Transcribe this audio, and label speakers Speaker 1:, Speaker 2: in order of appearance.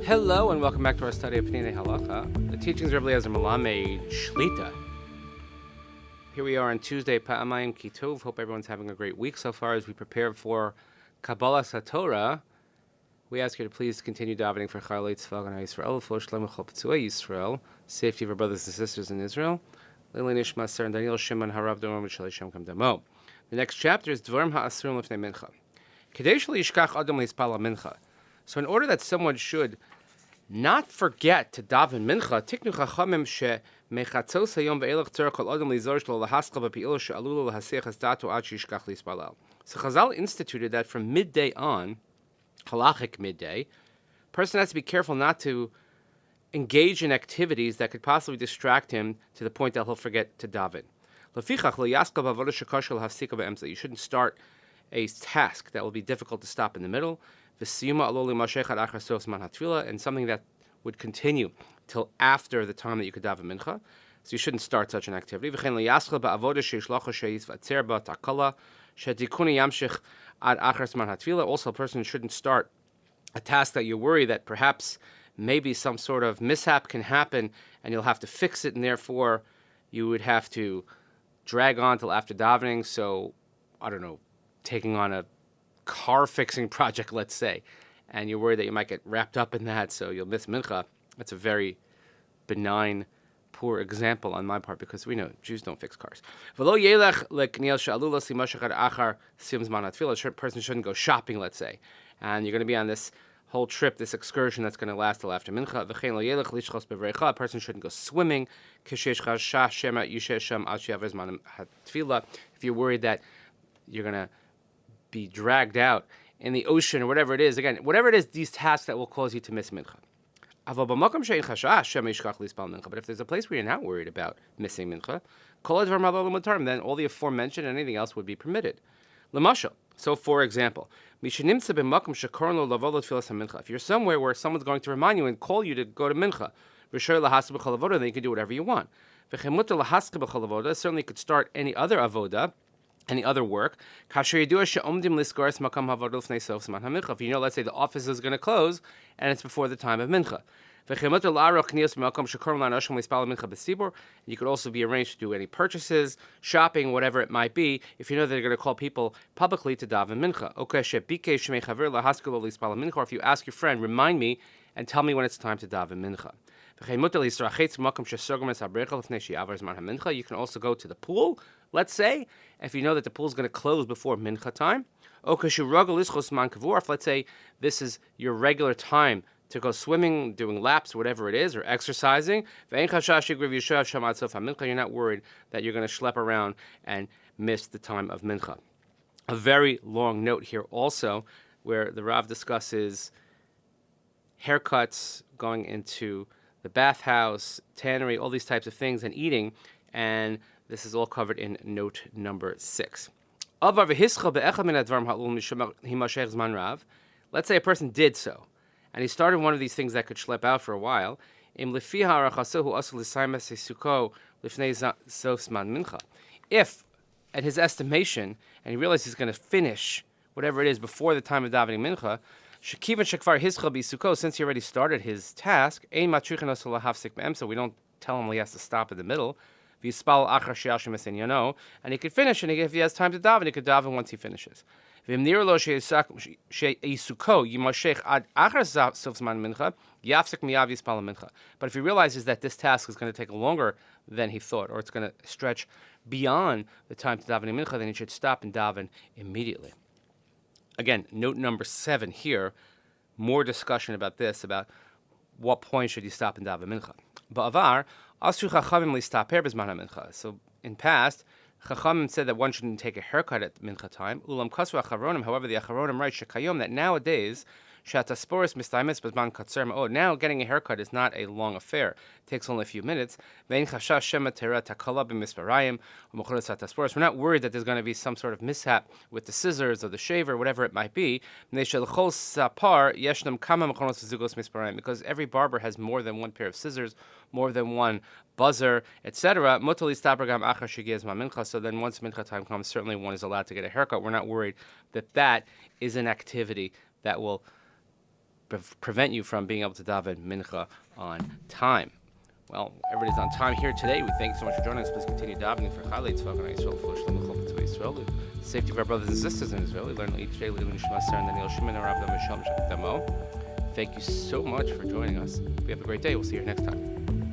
Speaker 1: Hello and welcome back to our study of Peninei Halacha, the teachings of Rabbi Eliezer Melamed Shlita. Here we are on Tuesday, Pa'amayim Kitov. Hope everyone's having a great week so far as we prepare for Kabbalah Satorah. We ask you to please continue davening for Charlei Tzvah Gana Yisrael, for Shlema Chol P'tzuei Yisrael, safety of our brothers and sisters in Israel. Lili Nishmat Ser and Daniel Shimon Harav Dorom V'Shalei Shem Kam Damo. The next chapter is Dvarim Ha'asurim Lifnei Mincha. Kedei Shelo Yishkach Adam Lispala Mincha. So in order that someone should not forget to daven mincha, tiknu chachamim she mechatzos hayom ve'elach tzarech kol adam lizor shlo lahaskal b'pi'il she'alulu lahasiach datu ad shishkach lispalal. So Chazal instituted that from midday on, halachic midday, a person has to be careful not to engage in activities that could possibly distract him to the point that he'll forget to daven. Lefichach lo yaskal b'avodah shekasher lahafsika be'emtza. You shouldn't start a task that will be difficult to stop in the middle. And something that would continue till after the time that you could daven mincha. So you shouldn't start such an activity. Also, a person shouldn't start a task that you're worried that perhaps maybe some sort of mishap can happen and you'll have to fix it, and therefore you would have to drag on till after davening. So, I don't know, taking on a car fixing project, let's say, and you're worried that you might get wrapped up in that, so you'll miss mincha. That's a very benign, poor example on my part, because we know Jews don't fix cars. A person shouldn't go shopping, let's say, and you're going to be on this whole trip, this excursion that's going to last till after mincha. A person shouldn't go swimming. If you're worried that you're going to be dragged out in the ocean or whatever it is. Again, whatever it is, these tasks that will cause you to miss mincha. But if there's a place where you're not worried about missing mincha, then all the aforementioned and anything else would be permitted. So for example, if you're somewhere where someone's going to remind you and call you to go to mincha, then you can do whatever you want. Certainly you could start any other avoda, any other work. If you know, let's say the office is going to close and it's before the time of mincha. You could also be arranged to do any purchases, shopping, whatever it might be, if you know they're going to call people publicly to daven mincha. Or if you ask your friend, remind me and tell me when it's time to daven mincha. You can also go to the pool, let's say, if you know that the pool is going to close before mincha time. Or if, let's say, this is your regular time to go swimming, doing laps, whatever it is, or exercising. You're not worried that you're going to schlep around and miss the time of mincha. A very long note here also, where the Rav discusses haircuts, going into the bathhouse, tannery, all these types of things, and eating, and this is all covered in note number 6. Let's say a person did so, and he started one of these things that could schlep out for a while. If, at his estimation, and he realized he's going to finish whatever it is before the time of davening mincha, since he already started his task, so we don't tell him he has to stop in the middle. And he could finish, and if he has time to daven, he could daven once he finishes. But if he realizes that this task is going to take longer than he thought, or it's going to stretch beyond the time to daven mincha, then he should stop and daven immediately. Again, note number 7 here, more discussion about this, about what point should you stop and daven mincha. So in past, Chachamim said that one shouldn't take a haircut at mincha time. However, the Acharonim write that nowadays, now getting a haircut is not a long affair. It takes only a few minutes. We're not worried that there's going to be some sort of mishap with the scissors or the shaver, whatever it might be. Because every barber has more than one pair of scissors, more than one buzzer, etc. So then once mincha time comes, certainly one is allowed to get a haircut. We're not worried that that is an activity that will prevent you from being able to daven Mincha on time. Well, everybody's on time here today. We thank you so much for joining us. Please continue davening for Chalei Tzvah Yisrael, for Shalom Chol Israel, the safety of our brothers and sisters in Israel. We learn each day, Nishmat, and Daniel Shimon, and Rabbi Mishal Damo. Thank you so much for joining us. We have a great day. We'll see you next time.